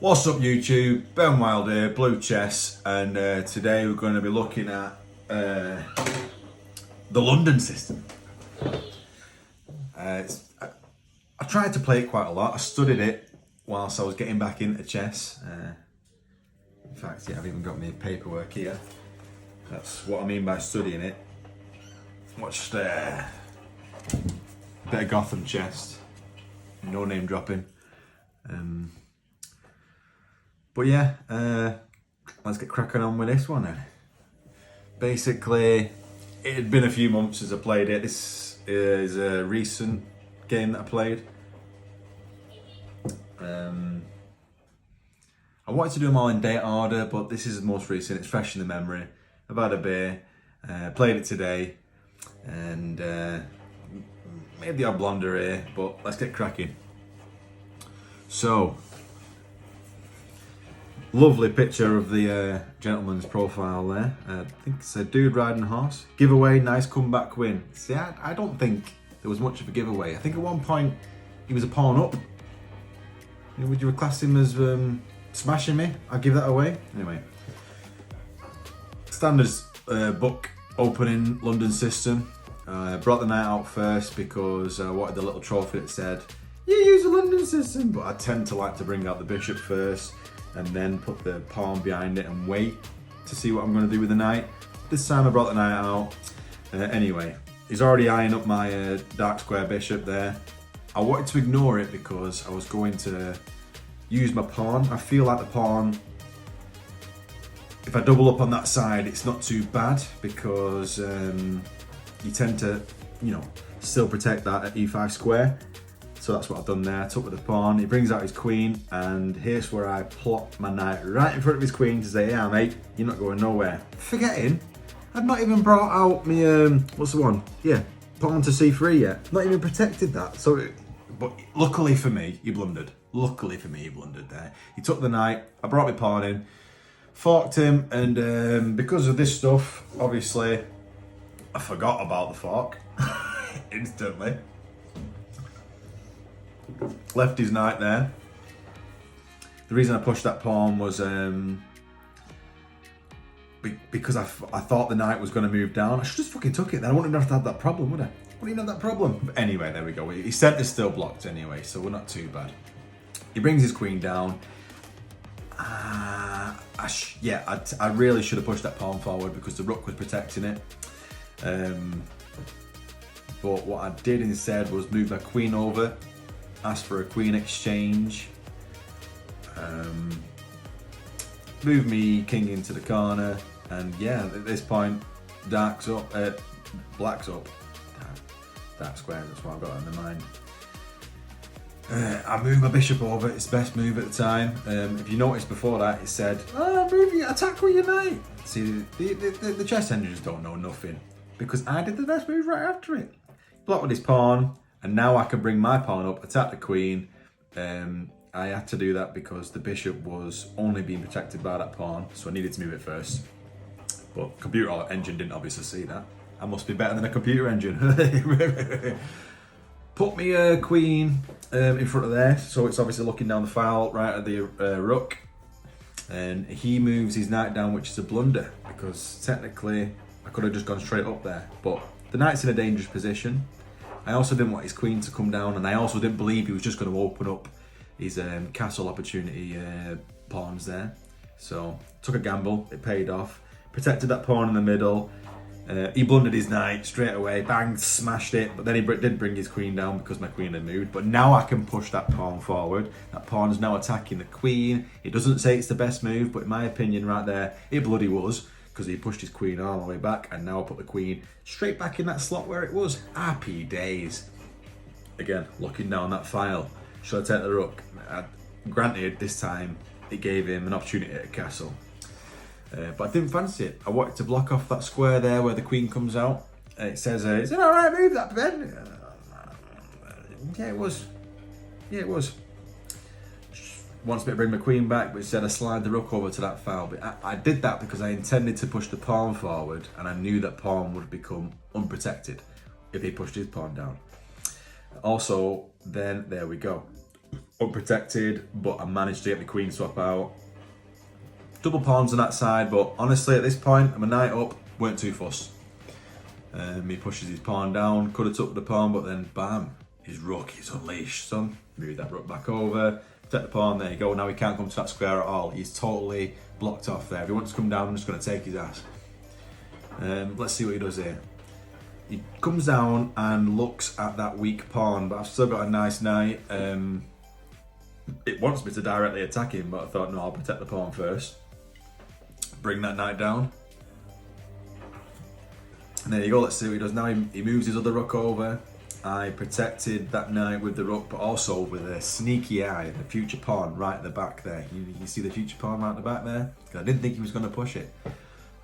What's up YouTube, Ben Wild here, Blue Chess, and today we're going to be looking at the London system. I tried to play it quite a lot. I studied it whilst I was getting back into chess. In fact, yeah, I've even got my paperwork here. That's what I mean by studying it. Watched a bit of Gotham chess, no name dropping. But yeah, let's get cracking on with this one then. Basically, it had been a few months since I played it. This is a recent game that I played. I wanted to do them all in date order, but this is the most recent. It's fresh in the memory. I've had a beer, played it today, and made the odd blunder here, but let's get cracking. So, lovely picture of the gentleman's profile there. I think it's a dude riding a horse. Giveaway, nice comeback win. See, I don't think there was much of a giveaway. I think at one point he was a pawn up. Would you class him as smashing me? I'll give that away. Anyway, standards book opening London system. Brought the knight out first because I wanted the little trophy that said, you use the London system, but I tend to like to bring out the bishop first and then put the pawn behind it and wait to see what I'm going to do with the knight. This time I brought the knight out. Anyway, he's already eyeing up my dark square bishop there. I wanted to ignore it because I was going to use my pawn. I feel like the pawn, if I double up on that side, it's not too bad because you tend to, still protect that at e5 square. So that's what I've done there. I took with the pawn, he brings out his queen, and here's where I plot my knight right in front of his queen to say, yeah mate, you're not going nowhere. Forgetting, I've not even brought out my, what's the one? Yeah, pawn to c3 yet. Not even protected that. So, but luckily for me, he blundered. Luckily for me, he blundered there. He took the knight, I brought my pawn in, forked him, and because of this stuff, obviously, I forgot about the fork instantly. Left his knight there. The reason I pushed that pawn was because I thought the knight was going to move down. I should just fucking took it then. I wouldn't even have to have that problem, would I? Wouldn't even have that problem. But anyway, there we go. His centre's still blocked anyway, so we're not too bad. He brings his queen down. I really should have pushed that pawn forward because the rook was protecting it. But what I did instead was move my queen over, ask for a queen exchange, move me king into the corner, and yeah, at this point, black's up. Dark square, that's what I've got in the mind. I moved my bishop over, it's the best move at the time. If you noticed before that, it said, move your attack with your knight. See, the chess engines don't know nothing, because I did the best move right after it. Blocked with his pawn, and now I can bring my pawn up, attack the queen. I had to do that because the bishop was only being protected by that pawn, so I needed to move it first. But computer engine didn't obviously see that. I must be better than a computer engine. Put me queen in front of there, so it's obviously looking down the file right at the rook. And he moves his knight down, which is a blunder, because technically I could have just gone straight up there. But the knight's in a dangerous position. I also didn't want his queen to come down, and I also didn't believe he was just going to open up his castle opportunity pawns there. So took a gamble, it paid off. Protected that pawn in the middle. He blundered his knight straight away, bang, smashed it, but then he did bring his queen down because my queen had moved. But now I can push that pawn forward. That pawn is now attacking the queen. It doesn't say it's the best move, but in my opinion right there, it bloody was, because he pushed his queen all the way back, and now I put the queen straight back in that slot where it was. Happy days. Again, looking down that file, should I take the rook? Granted, this time it gave him an opportunity at a castle. But I didn't fancy it. I wanted to block off that square there where the queen comes out. It says, is it alright move that, Ben? Yeah, it was. Yeah, it was. Wants me to bring my queen back, but instead I slide the rook over to that file. But I did that because I intended to push the pawn forward, and I knew that pawn would become unprotected if he pushed his pawn down. Also, then there we go. unprotected, but I managed to get the queen swap out. Double pawns on that side, but honestly at this point, I'm a knight up, weren't too fussed. He pushes his pawn down, could have took the pawn, but then bam, his rook is unleashed, son. Move that rook back over, protect the pawn, there you go. Now he can't come to that square at all. He's totally blocked off there. If he wants to come down, I'm just going to take his ass. Let's see what he does here. He comes down and looks at that weak pawn, but I've still got a nice knight. It wants me to directly attack him, but I thought, no, I'll protect the pawn first. Bring that knight down. And there you go, let's see what he does now. He moves his other rook over. I protected that knight with the rook, but also with a sneaky eye, the future pawn right at the back there. You see the future pawn right at the back there? I didn't think he was going to push it.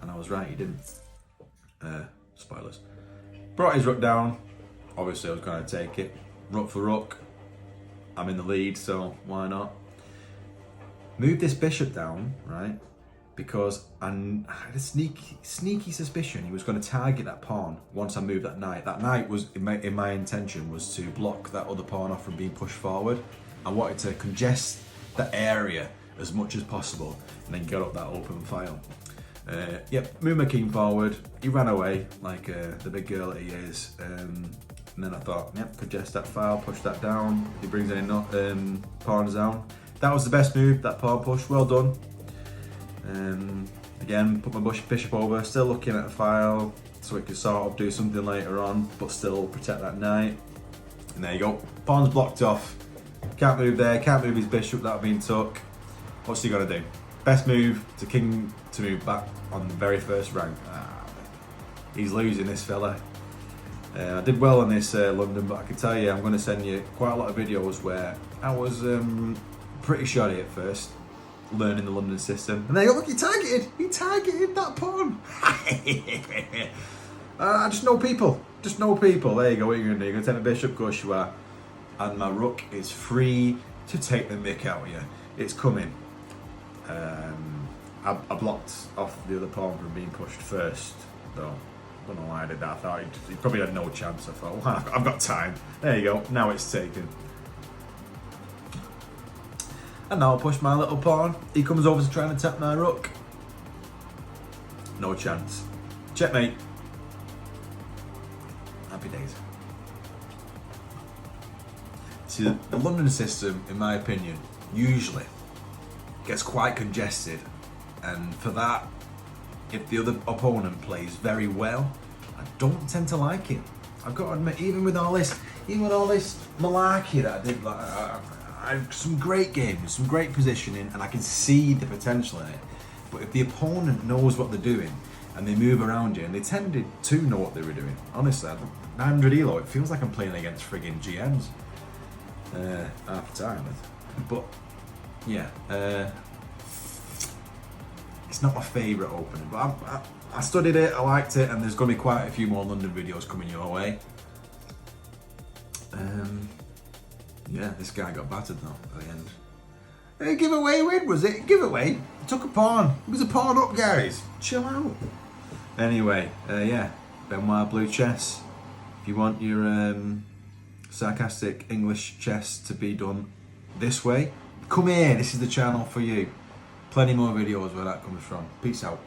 And I was right, he didn't. Spoilers. Brought his rook down. Obviously I was going to take it. Rook for rook. I'm in the lead, so why not? Move this bishop down, right? Because I had a sneaky suspicion he was going to target that pawn once I moved that knight. That knight was, in my intention, was to block that other pawn off from being pushed forward. I wanted to congest that area as much as possible and then get up that open file. Yep, move my king forward. He ran away like the big girl that he is. And then I thought, yep, congest that file, push that down. He brings any pawns down. That was the best move, that pawn push. Well done. Again, put my bishop over, still looking at the file so it can sort of do something later on, but still protect that knight. And there you go, pawn's blocked off. Can't move there, can't move his bishop, that'll be took. What's he gonna do? Best move to king to move back on the very first rank. He's losing, this fella. I did well in this London, but I can tell you I'm going to send you quite a lot of videos where I was pretty shoddy at first, learning the London system. And there you go, look, he targeted that pawn. I just know people, There you go, what are you going to do? You're going to take the bishop, of course you are. And my rook is free to take the mick out of you. It's coming. I blocked off the other pawn from being pushed first, though. I don't know why I did that. I thought he probably had no chance. I thought, well, I've got time. There you go. Now it's taken. And now I'll push my little pawn. He comes over to try and attack my rook. No chance. Checkmate. Happy days. See, the London system, in my opinion, usually gets quite congested. And for that, if the other opponent plays very well, I don't tend to like it. I've got to admit, even with all this malarkey that I did, like, I have some great games, some great positioning, and I can see the potential in it. But if the opponent knows what they're doing and they move around you, and they tended to know what they were doing, honestly, 900 ELO, it feels like I'm playing against friggin' GMs half the time. But yeah. It's not my favourite opening, but I studied it, I liked it, and there's going to be quite a few more London videos coming your way. Yeah, this guy got battered though at the end. A giveaway win, was it? Giveaway? I took a pawn. It was a pawn up, guys. Chill out. Anyway, yeah, Benoit Blue Chess. If you want your sarcastic English chess to be done this way, come here. This is the channel for you. Plenty more videos where that comes from. Peace out.